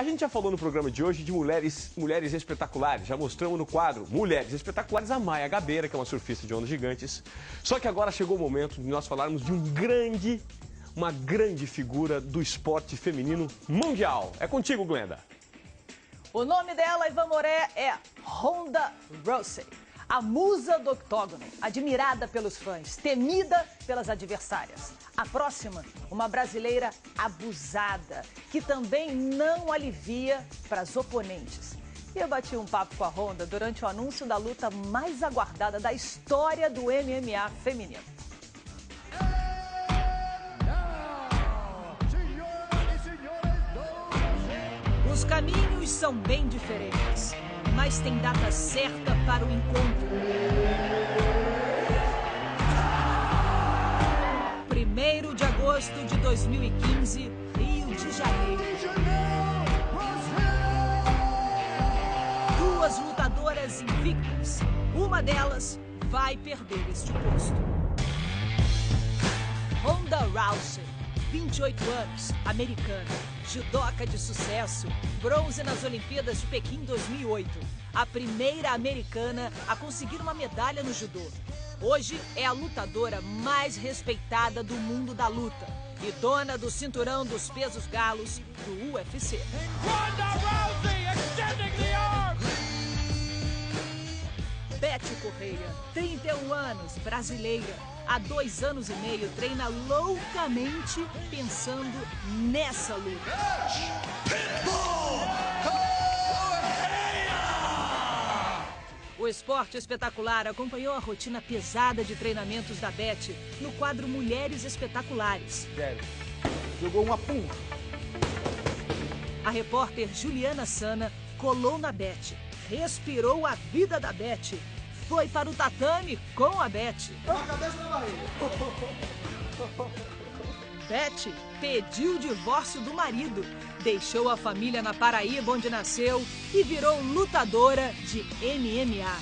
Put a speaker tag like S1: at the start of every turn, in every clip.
S1: A gente já falou no programa de hoje de mulheres espetaculares. Já mostramos no quadro Mulheres Espetaculares a Maia Gabeira, que é uma surfista de ondas gigantes. Só que agora chegou o momento de nós falarmos de uma grande figura do esporte feminino mundial. É contigo, Glenda.
S2: O nome dela, Ivan Moré, é Ronda Rousey. A musa do octógono, admirada pelos fãs, temida pelas adversárias. A próxima, uma brasileira abusada, que também não alivia para as oponentes. E eu bati um papo com a Ronda durante o anúncio da luta mais aguardada da história do MMA feminino. Os caminhos são bem diferentes, mas tem data certa para o encontro. 1º de agosto de 2015, Rio de Janeiro. Duas lutadoras invictas. Uma delas vai perder este posto. Ronda Rousey, 28 anos, americana, judoca de sucesso, bronze nas Olimpíadas de Pequim 2008. A primeira americana a conseguir uma medalha no judô. Hoje é a lutadora mais respeitada do mundo da luta e dona do cinturão dos pesos galos do UFC. Ronda Rousey extending the arms. Betty Correia, 31 anos, brasileira. Há 2 anos e meio treina loucamente pensando nessa luta. O Esporte Espetacular acompanhou a rotina pesada de treinamentos da Betty no quadro Mulheres Espetaculares.
S3: Jogou uma pum.
S2: A repórter Juliana Sana colou na Betty, respirou a vida da Betty, foi para o tatame com a Betty.
S3: A cabeça na barriga.
S2: Betty pediu o divórcio do marido, deixou a família na Paraíba, onde nasceu, e virou lutadora de MMA.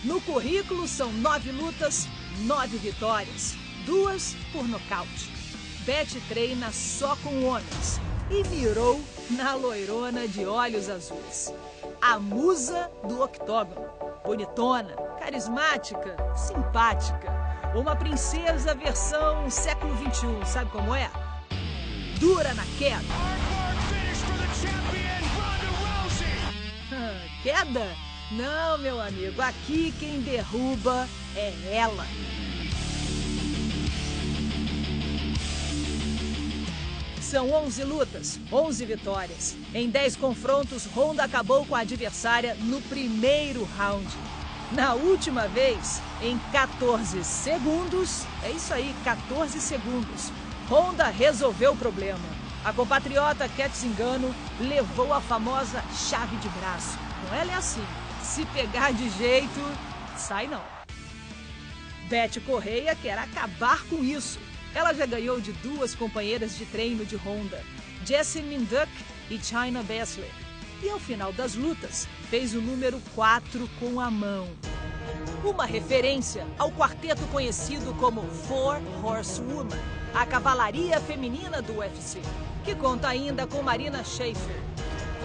S2: No currículo são 9 lutas, 9 vitórias, 2 por nocaute. Betty treina só com homens e mirou na loirona de olhos azuis. A musa do octógono, bonitona, carismática, simpática. Uma princesa versão século XXI, sabe como é? Dura na queda. Queda? Não, meu amigo, aqui quem derruba é ela. São 11 lutas, 11 vitórias. Em 10 confrontos, Ronda acabou com a adversária no primeiro round. Na última vez, em 14 segundos, é isso aí, 14 segundos, Ronda resolveu o problema. A compatriota Cat Zingano levou a famosa chave de braço. Com ela é assim, se pegar de jeito, sai não. Betty Correia quer acabar com isso. Ela já ganhou de 2 companheiras de treino de Ronda, Jessamine Duck e China Baszler. E ao final das lutas, fez o número 4 com a mão. Uma referência ao quarteto conhecido como Four Horsewomen, a cavalaria feminina do UFC, que conta ainda com Marina Shafir.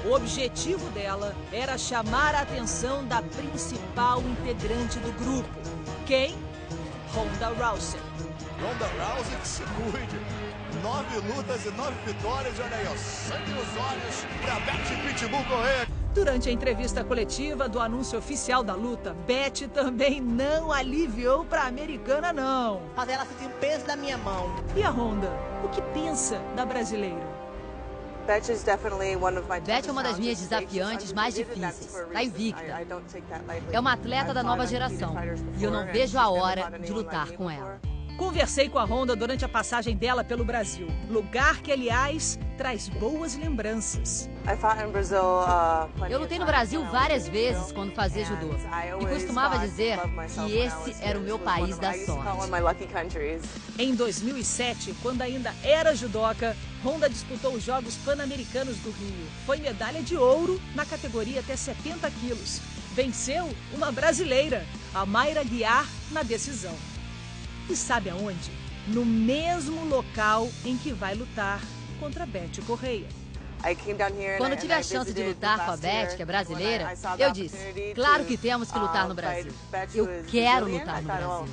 S2: O objetivo dela era chamar a atenção da principal integrante do grupo. Quem? Ronda Rousey.
S3: Ronda Rousey que se cuide. 9 lutas e 9 vitórias, olha aí, ó, sangue nos olhos pra Betty Pitbull Correia.
S2: Durante a entrevista coletiva do anúncio oficial da luta, Betty também não aliviou pra americana, não.
S4: Fazer ela sentir o peso da minha mão.
S2: E a Ronda, o que pensa da brasileira?
S5: Betty
S6: é uma das minhas desafiantes mais difíceis. Está invicta. É uma atleta da nova geração e eu não vejo a hora de lutar com ela.
S2: Conversei com a Ronda durante a passagem dela pelo Brasil, lugar que, aliás, traz boas lembranças.
S6: Eu lutei no Brasil várias vezes quando fazia judô e costumava dizer que esse era o meu país da sorte.
S2: Em 2007, quando ainda era judoca, Ronda disputou os Jogos Pan-Americanos do Rio. Foi medalha de ouro na categoria até 70 quilos. Venceu uma brasileira, a Mayra Guiar, na decisão. E sabe aonde? No mesmo local em que vai lutar contra Betty Correia.
S6: Quando tive a chance de lutar com a Beth, que é brasileira, eu disse, claro que temos que lutar no Brasil. Eu quero lutar no Brasil.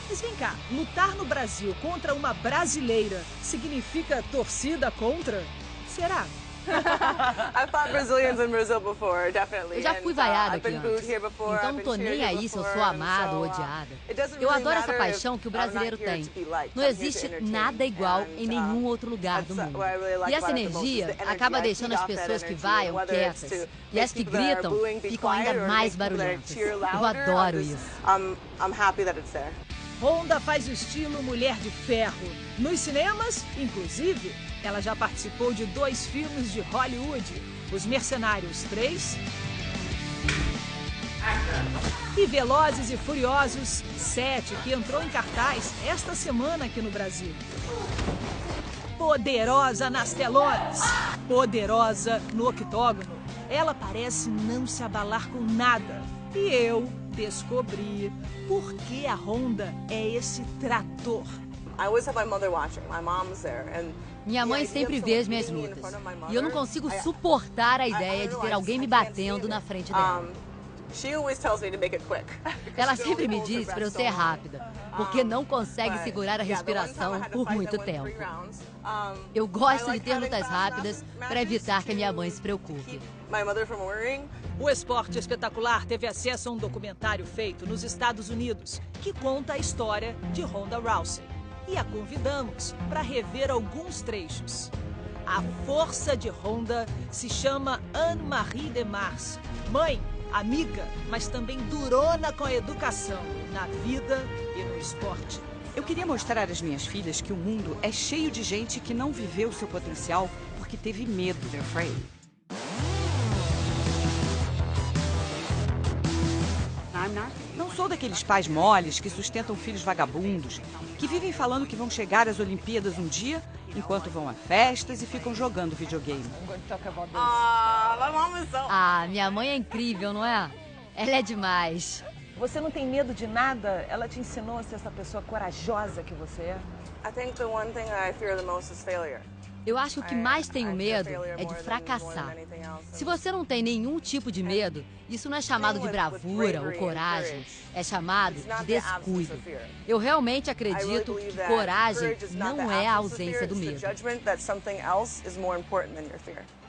S2: Mas vem cá, lutar no Brasil contra uma brasileira significa torcida contra? Será?
S6: Eu já fui vaiada aqui antes, então não tô nem aí se eu sou amada ou odiada. Eu adoro essa paixão que o brasileiro tem. Não existe nada igual em nenhum outro lugar do mundo. E essa energia acaba deixando as pessoas que vaiam quietas. E as que gritam ficam ainda mais barulhentas. Eu adoro isso.
S2: Honda faz o estilo Mulher de Ferro. Nos cinemas, inclusive, ela já participou de 2 filmes de Hollywood, Os Mercenários 3 e Velozes e Furiosos 7, que entrou em cartaz esta semana aqui no Brasil. Poderosa nas telonas, poderosa no octógono. Ela parece não se abalar com nada. E eu descobri por que a Honda é esse trator.
S6: Minha mãe sempre vê as minhas lutas. E eu não consigo suportar a ideia de ter alguém me batendo na frente dela. Ela sempre me diz para eu ser rápida, porque não consegue segurar a respiração por muito tempo. Eu gosto de ter lutas rápidas para evitar que a minha mãe se preocupe.
S2: O Esporte Espetacular teve acesso a um documentário feito nos Estados Unidos que conta a história de Ronda Rousey. E a convidamos para rever alguns trechos. A força de Honda se chama Anne-Marie Demars. Mãe, amiga, mas também durona com a educação, na vida e no esporte.
S5: Eu queria mostrar às minhas filhas que o mundo é cheio de gente que não viveu seu potencial porque teve medo. Não sou daqueles pais moles que sustentam filhos vagabundos, que vivem falando que vão chegar às Olimpíadas um dia, enquanto vão a festas e ficam jogando videogame.
S6: Minha mãe é incrível, não é? Ela é demais.
S7: Você não tem medo de nada? Ela te ensinou a ser essa pessoa corajosa que você é?
S6: Eu acho que o que mais tenho medo é de fracassar. Se você não tem nenhum tipo de medo, isso não é chamado de bravura ou coragem, é chamado de descuido. Eu realmente acredito que coragem não é a ausência do medo.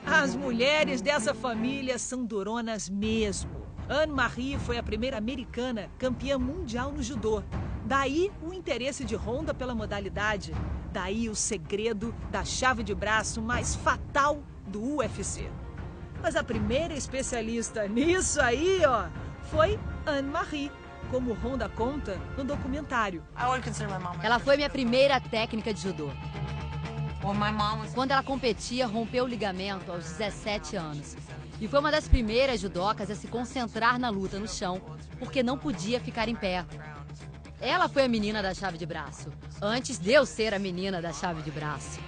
S2: As mulheres dessa família são duronas mesmo. Anne-Marie foi a primeira americana campeã mundial no judô. Daí o interesse de Honda pela modalidade. Daí o segredo da chave de braço mais fatal do UFC. Mas a primeira especialista nisso aí, foi Anne-Marie, como Honda conta no documentário.
S6: Ela foi minha primeira técnica de judô. Quando ela competia, rompeu o ligamento aos 17 anos. E foi uma das primeiras judocas a se concentrar na luta no chão, porque não podia ficar em pé. Ela foi a menina da chave de braço, antes de eu ser a menina da chave de braço.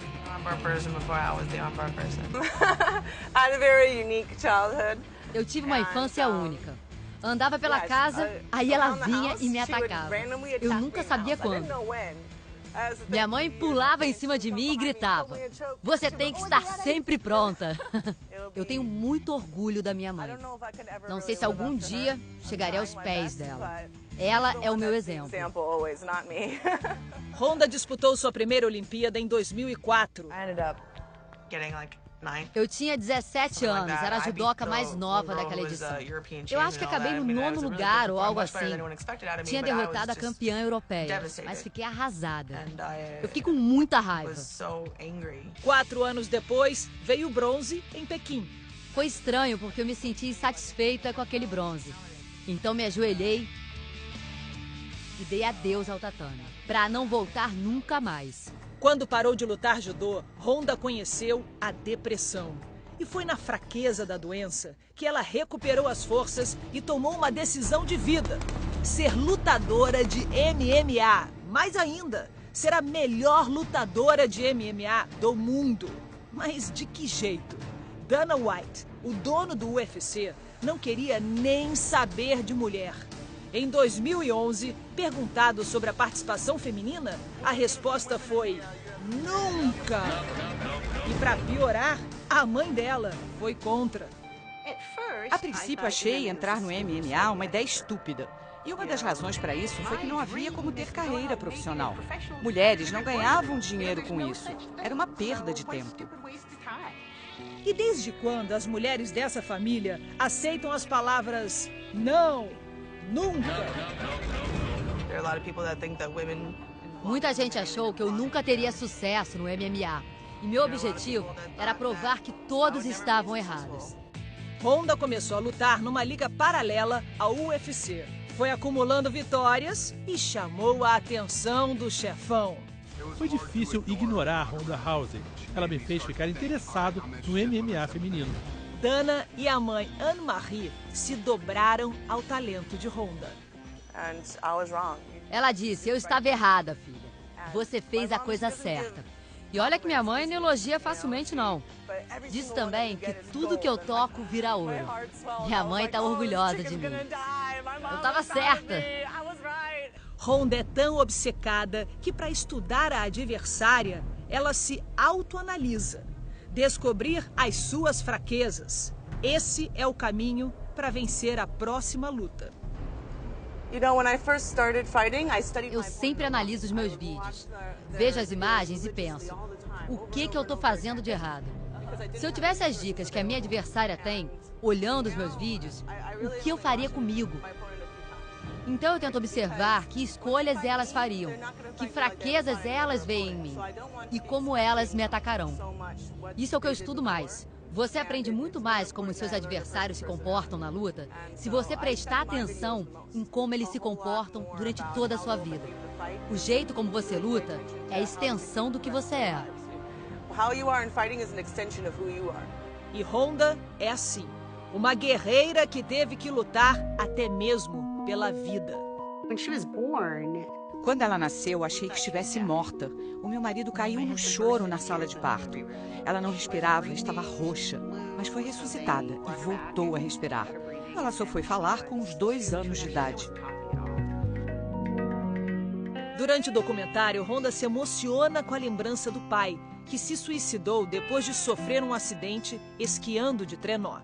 S6: Eu tive uma infância única. Andava pela casa, aí ela vinha e me atacava. Eu nunca sabia quando. Minha mãe pulava em cima de mim e gritava: "Você tem que estar sempre pronta." Eu tenho muito orgulho da minha mãe. Não sei se algum dia chegarei aos pés dela. Ela é o meu exemplo.
S2: Honda disputou sua primeira Olimpíada em 2004.
S6: Eu tinha 17 anos, era a judoca mais nova daquela edição. Eu acho que acabei no 9º lugar ou algo assim. Tinha derrotado a campeã europeia, mas fiquei arrasada. Eu fiquei com muita raiva.
S2: 4 anos depois, veio o bronze em Pequim.
S6: Foi estranho porque eu me senti insatisfeita com aquele bronze. Então me ajoelhei e dei adeus ao tatame, para não voltar nunca mais.
S2: Quando parou de lutar judô, Honda conheceu a depressão. E foi na fraqueza da doença que ela recuperou as forças e tomou uma decisão de vida: ser lutadora de MMA. Mais ainda, ser a melhor lutadora de MMA do mundo. Mas de que jeito? Dana White, o dono do UFC, não queria nem saber de mulher. Em 2011, perguntado sobre a participação feminina, a resposta foi: nunca! E para piorar, a mãe dela foi contra.
S5: A princípio, achei entrar no MMA uma ideia estúpida. E uma das razões para isso foi que não havia como ter carreira profissional. Mulheres não ganhavam dinheiro com isso. Era uma perda de tempo.
S2: E desde quando as mulheres dessa família aceitam as palavras não, nunca?
S6: Muita gente achou que eu nunca teria sucesso no MMA. E meu objetivo era provar que todos estavam errados.
S2: Honda começou a lutar numa liga paralela ao UFC. Foi acumulando vitórias e chamou a atenção do chefão.
S8: Foi difícil ignorar Ronda Rousey. Ela me fez ficar interessado no MMA feminino.
S2: Dana e a mãe Anne-Marie se dobraram ao talento de Honda.
S6: Ela disse, eu estava errada, filha. Você fez a coisa certa. E olha que minha mãe não elogia facilmente, não. Diz também que tudo que eu toco vira ouro. Minha mãe está orgulhosa de mim. Eu estava certa.
S2: Honda é tão obcecada que, para estudar a adversária, ela se autoanalisa. Descobrir as suas fraquezas. Esse é o caminho para vencer a próxima luta.
S6: Eu sempre analiso os meus vídeos. Vejo as imagens e penso, o que eu estou fazendo de errado? Se eu tivesse as dicas que a minha adversária tem, olhando os meus vídeos, o que eu faria comigo? Então eu tento observar que escolhas elas fariam, que fraquezas elas veem em mim e como elas me atacarão. Isso é o que eu estudo mais. Você aprende muito mais como seus adversários se comportam na luta se você prestar atenção em como eles se comportam durante toda a sua vida. O jeito como você luta é a extensão do que você é.
S2: E Honda é assim, uma guerreira que teve que lutar até mesmo pela vida.
S5: Quando ela nasceu, achei que estivesse morta. O meu marido caiu no choro na sala de parto. Ela não respirava, estava roxa, mas foi ressuscitada e voltou a respirar. Ela só foi falar com os 2 anos de idade.
S2: Durante o documentário, Honda se emociona com a lembrança do pai, que se suicidou depois de sofrer um acidente esquiando de trenó.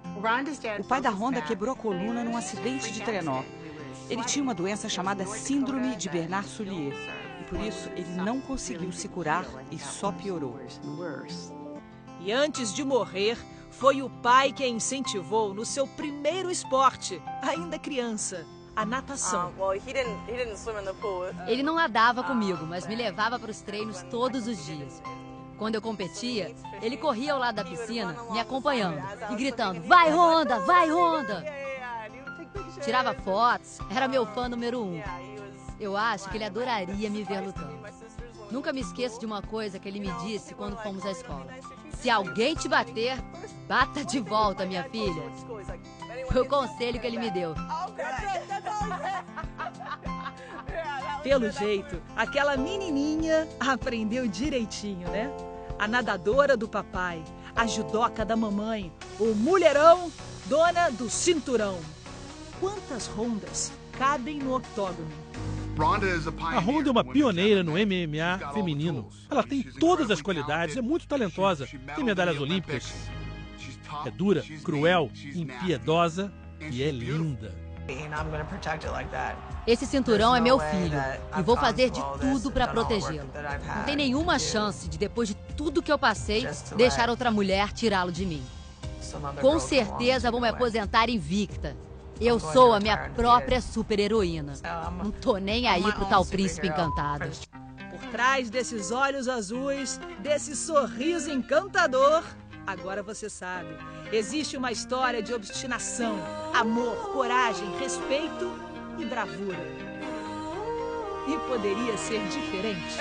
S5: O pai da Honda quebrou a coluna num acidente de trenó. Ele tinha uma doença chamada Síndrome de Bernard-Soulier. E por isso ele não conseguiu se curar e só piorou.
S2: E antes de morrer, foi o pai que a incentivou no seu primeiro esporte, ainda criança, a natação.
S6: Ele não nadava comigo, mas me levava para os treinos todos os dias. Quando eu competia, ele corria ao lado da piscina, me acompanhando e gritando, vai Honda, vai Honda! Tirava fotos, era meu fã número 1. Eu acho que ele adoraria me ver lutando. Nunca me esqueço de uma coisa que ele me disse quando fomos à escola. Se alguém te bater, bata de volta, minha filha. Foi o conselho que ele me deu.
S2: Pelo jeito, aquela menininha aprendeu direitinho, né? A nadadora do papai, a judoca da mamãe, o mulherão, dona do cinturão. Quantas Hondas cabem no octógono?
S8: A Honda é uma pioneira no MMA feminino. Ela tem todas as qualidades, é muito talentosa, tem medalhas olímpicas. É dura, cruel, impiedosa e é linda.
S6: Esse cinturão é meu filho e vou fazer de tudo para protegê-lo. Não tem nenhuma chance de, depois de tudo que eu passei, deixar outra mulher tirá-lo de mim. Com certeza vou me aposentar invicta. Eu sou a minha própria super-heroína. Não tô nem aí pro tal príncipe encantado.
S2: Por trás desses olhos azuis, desse sorriso encantador, agora você sabe, existe uma história de obstinação, amor, coragem, respeito e bravura. E poderia ser diferente.